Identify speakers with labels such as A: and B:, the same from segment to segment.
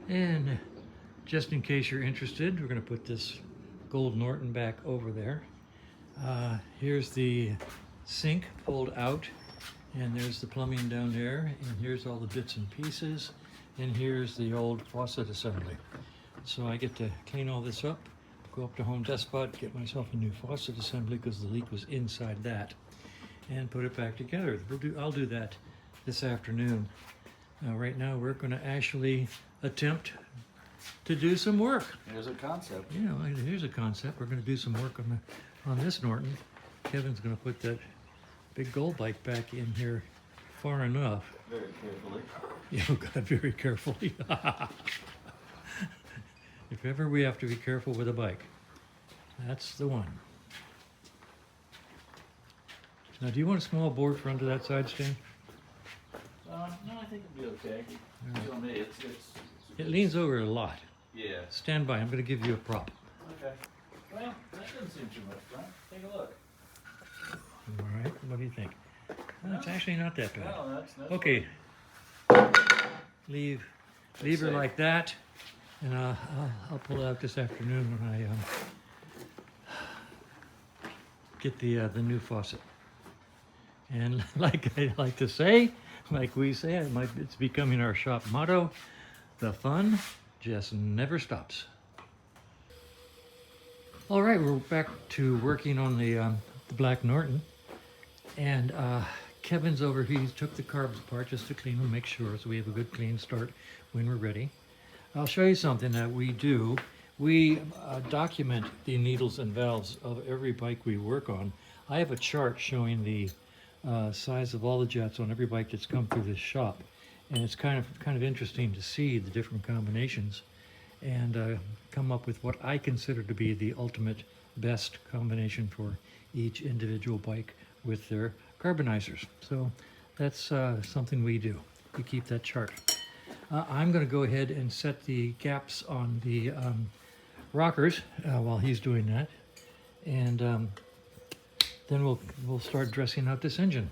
A: And just in case you're interested, we're going to put this gold Norton back over there. Here's the sink pulled out, and there's the plumbing down there, and here's all the bits and pieces, and here's the old faucet assembly. So I get to clean all this up, go up to Home Depot, get myself a new faucet assembly because the leak was inside that, and put it back together. I'll do that this afternoon. Right now we're going to actually attempt to do some work.
B: Here's a concept.
A: You know, here's a concept. We're going to do some work on this Norton. Kevin's going to put that big gold bike back in here far enough.
B: Very carefully.
A: Yeah, oh God, very carefully. If ever we have to be careful with a bike, that's the one. Now, do you want a small board for under that side stand?
B: No, I think it'll be okay.
A: Right.
B: Tell me,
A: It leans over a lot.
B: Yeah.
A: Stand by. I'm going to give you a prop.
B: Okay. Well, that doesn't seem too much fun. Take a look.
A: All right. What do you think? Well, it's actually not that bad.
B: No, that's
A: Okay. Leave her like that, and I'll pull it out this afternoon when I get the new faucet. And like I like to say, like we say, it's becoming our shop motto: the fun just never stops. All right, we're back to working on the black Norton, and Kevin's over. He took the carbs apart just to clean them, make sure, so we have a good clean start when we're ready. I'll show you something that we do. We document the needles and valves of every bike we work on. I have a chart showing the size of all the jets on every bike that's come through this shop, and it's kind of interesting to see the different combinations and come up with what I consider to be the ultimate best combination for each individual bike with their carbonizers. So that's something we do. We keep that chart. I'm going to go ahead and set the gaps on the rockers while he's doing that, and then we'll start dressing out this engine.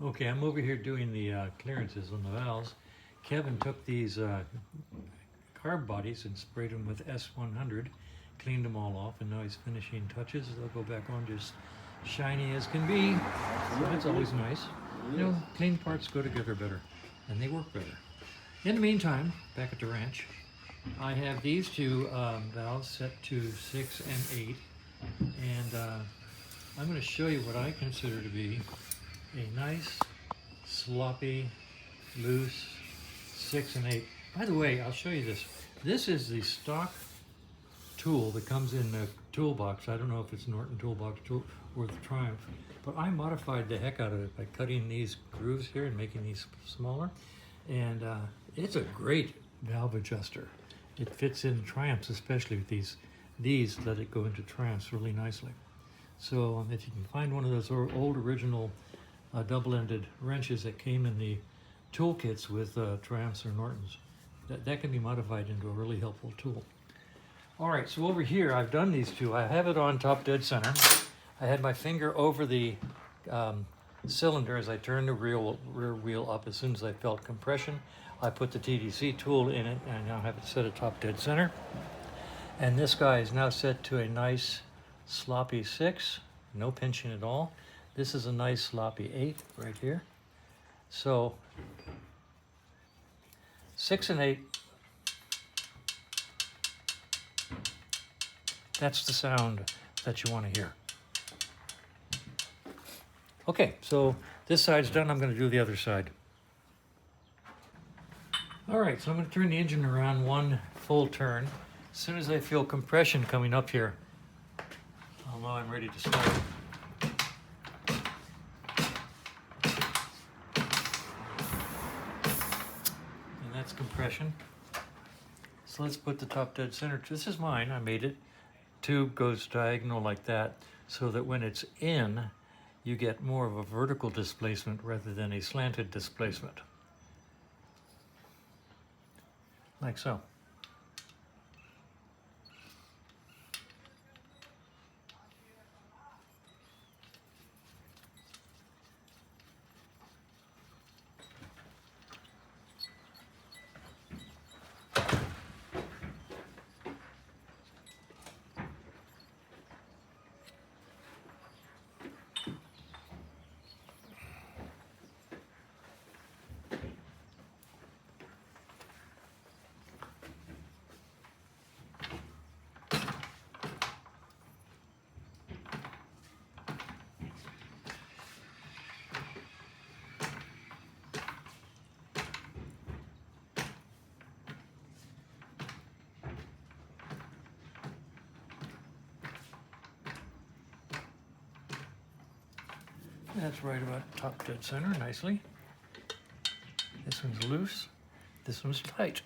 A: Okay, I'm over here doing the clearances on the valves. Kevin took these carb bodies and sprayed them with S100, cleaned them all off, and now he's finishing touches. They'll go back on just shiny as can be. So that's always nice. You know, clean parts go together better, and they work better. In the meantime, back at the ranch, I have these two valves set to 6 and 8, and I'm going to show you what I consider to be a nice, sloppy, loose 6 and 8. By the way, I'll show you this. This is the stock tool that comes in the toolbox. I don't know if it's Norton toolbox tool or the Triumph, but I modified the heck out of it by cutting these grooves here and making these smaller. And it's a great valve adjuster. It fits in Triumphs, especially with these. These let it go into Triumphs really nicely. So if you can find one of those old original double-ended wrenches that came in the toolkits with Triumphs or Nortons, that can be modified into a really helpful tool. All right, so over here I've done these two. I have it on top dead center. I had my finger over the cylinder as I turned the rear wheel up. As soon as I felt compression, I put the TDC tool in it, and I now have it set at top dead center. And this guy is now set to a nice sloppy 6, no pinching at all. This is a nice sloppy 8 right here. So 6 and 8, that's the sound that you want to hear. Okay, so this side's done. I'm going to do the other side. All right, so I'm going to turn the engine around one full turn. As soon as I feel compression coming up here, I'll know I'm ready to start. And that's compression. So let's put the top dead center. This is mine, I made it. Tube goes diagonal like that, so that when it's in, you get more of a vertical displacement rather than a slanted displacement. Like so. That's right about top dead center, nicely. This one's loose. This one's tight.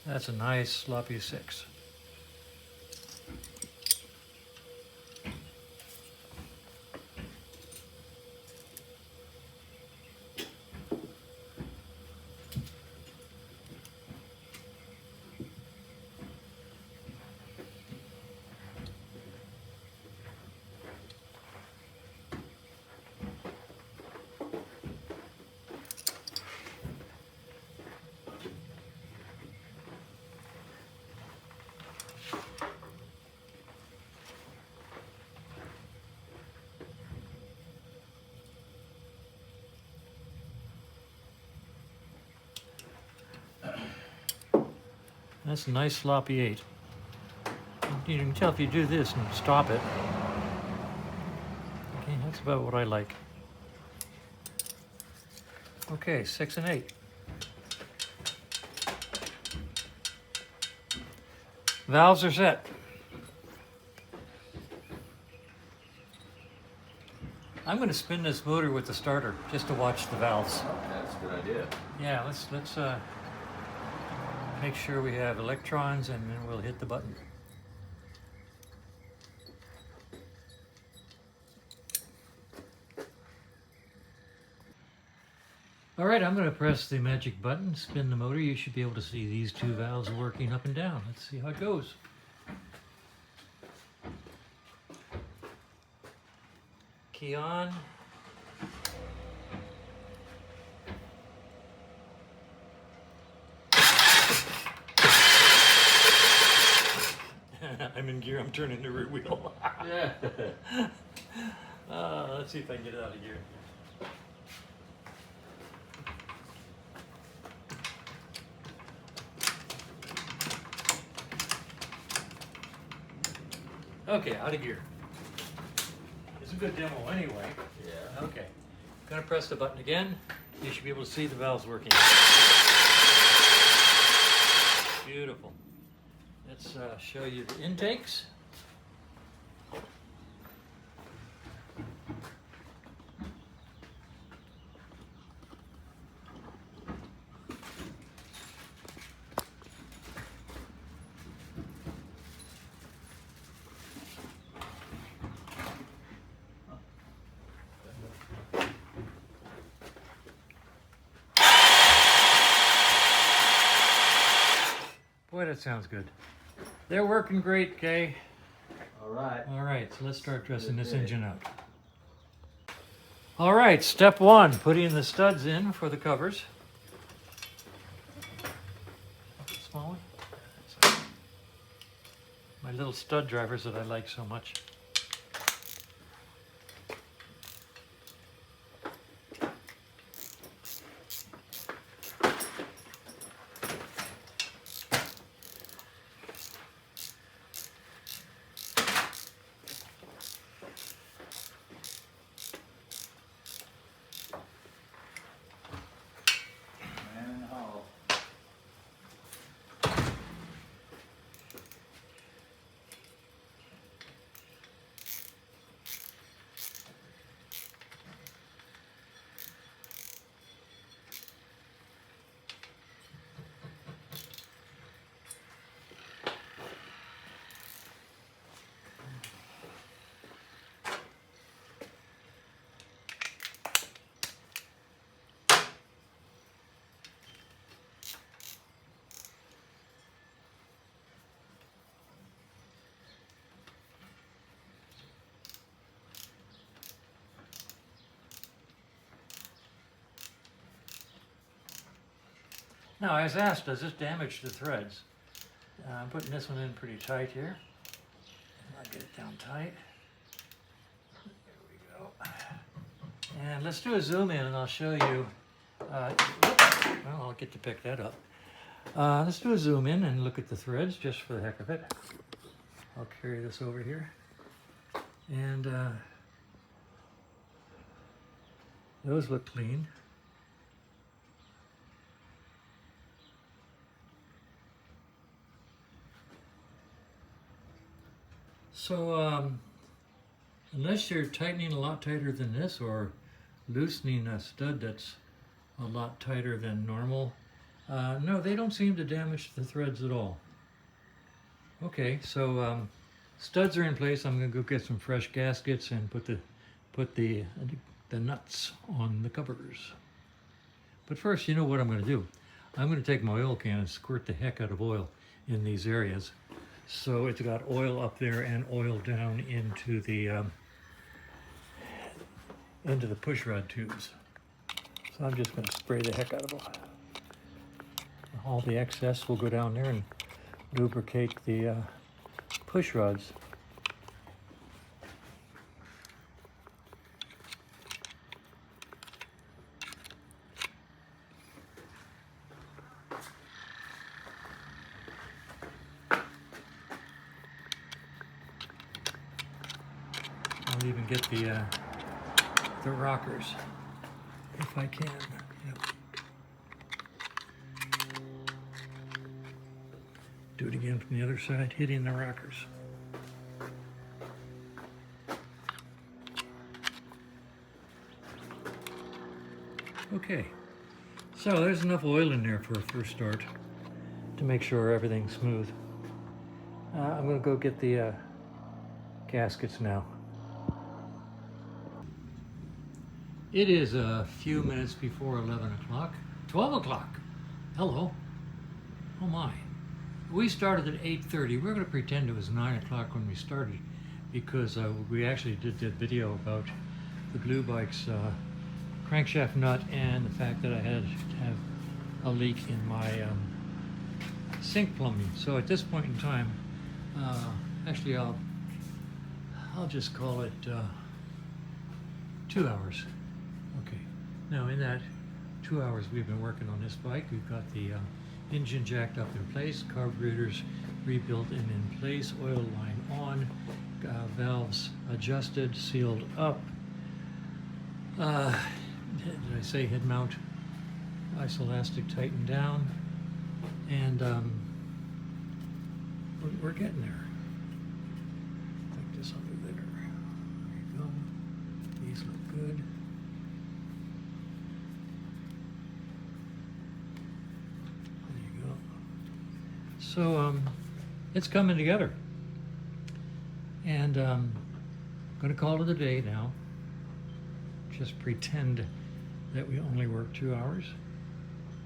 A: That's a nice sloppy 6. That's a nice sloppy 8. You can tell if you do this and stop it. Okay, that's about what I like. Okay, 6 and 8. Valves are set. I'm going to spin this motor with the starter just to watch the valves.
B: Okay, that's a good idea.
A: Yeah, let's make sure we have electrons, and then we'll hit the button. All right, I'm going to press the magic button, spin the motor. You should be able to see these two valves working up and down. Let's see how it goes. Key on. I'm in gear, I'm turning the rear wheel.
B: Yeah.
A: Let's see if I can get it out of gear. Okay, out of gear. It's a good demo anyway.
B: Yeah.
A: Okay, gonna press the button again. You should be able to see the valves working. Beautiful. Let's show you the intakes. Boy, that sounds good. They're working great, Kay.
B: All right.
A: All right, so let's start dressing this
B: Okay.
A: engine up. All right, step 1, putting the studs in for the covers. Small one. little stud drivers that I like so much.
B: Man in the hall.
A: Now I was asked, does this damage the threads? I'm putting this one in pretty tight here. I'll get it down tight. There we go. And let's do a zoom in and I'll show you. Well, I'll get to pick that up. Let's do a zoom in and look at the threads just for the heck of it. I'll carry this over here. And those look clean. So unless you're tightening a lot tighter than this or loosening a stud that's a lot tighter than normal, no, they don't seem to damage the threads at all. Okay, so studs are in place. I'm gonna go get some fresh gaskets and put the nuts on the covers. But first, you know what I'm gonna do? I'm gonna take my oil can and squirt the heck out of oil in these areas. So it's got oil up there and oil down into the push rod tubes. So I'm just going to spray the heck out of them. All the excess will go down there and lubricate the push rods. I'll even get the rockers if I can. Yep. Do it again from the other side, hitting the rockers. Okay, so there's enough oil in there for a first start to make sure everything's smooth. I'm going to go get the gaskets now. It is a few minutes before 11 o'clock. 12 o'clock. Hello. Oh my. We started at 8:30. We're going to pretend it was 9 o'clock when we started because we actually did that video about the Blue Bike's crankshaft nut and the fact that I had to have a leak in my sink plumbing. So at this point in time, actually I'll just call it 2 hours. Okay, now in that 2 hours we've been working on this bike. We've got the engine jacked up in place, carburetors rebuilt and in place, oil line on, valves adjusted, sealed up. Did I say head mount isoelastic tightened down, and we're getting there. Take this under there. There you go. These look good. So it's coming together, and I'm going to call it a day now. Just pretend that we only work 2 hours,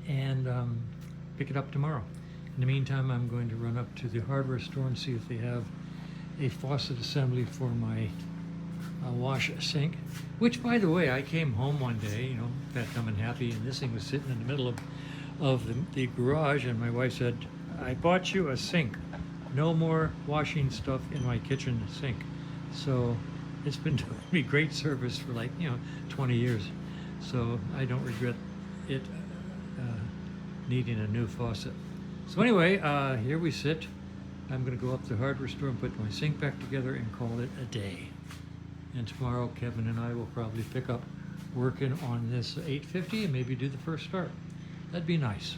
A: and pick it up tomorrow. In the meantime, I'm going to run up to the hardware store and see if they have a faucet assembly for my wash sink, which, by the way, I came home one day, you know, fat, dumb, and happy, and this thing was sitting in the middle of the garage, and my wife said, "I bought you a sink, no more washing stuff in my kitchen sink. So it's been doing me great service for like, 20 years. So I don't regret it needing a new faucet. So anyway, here we sit. I'm going to go up to the hardware store and put my sink back together and call it a day. And tomorrow Kevin and I will probably pick up working on this 850 and maybe do the first start. That'd be nice.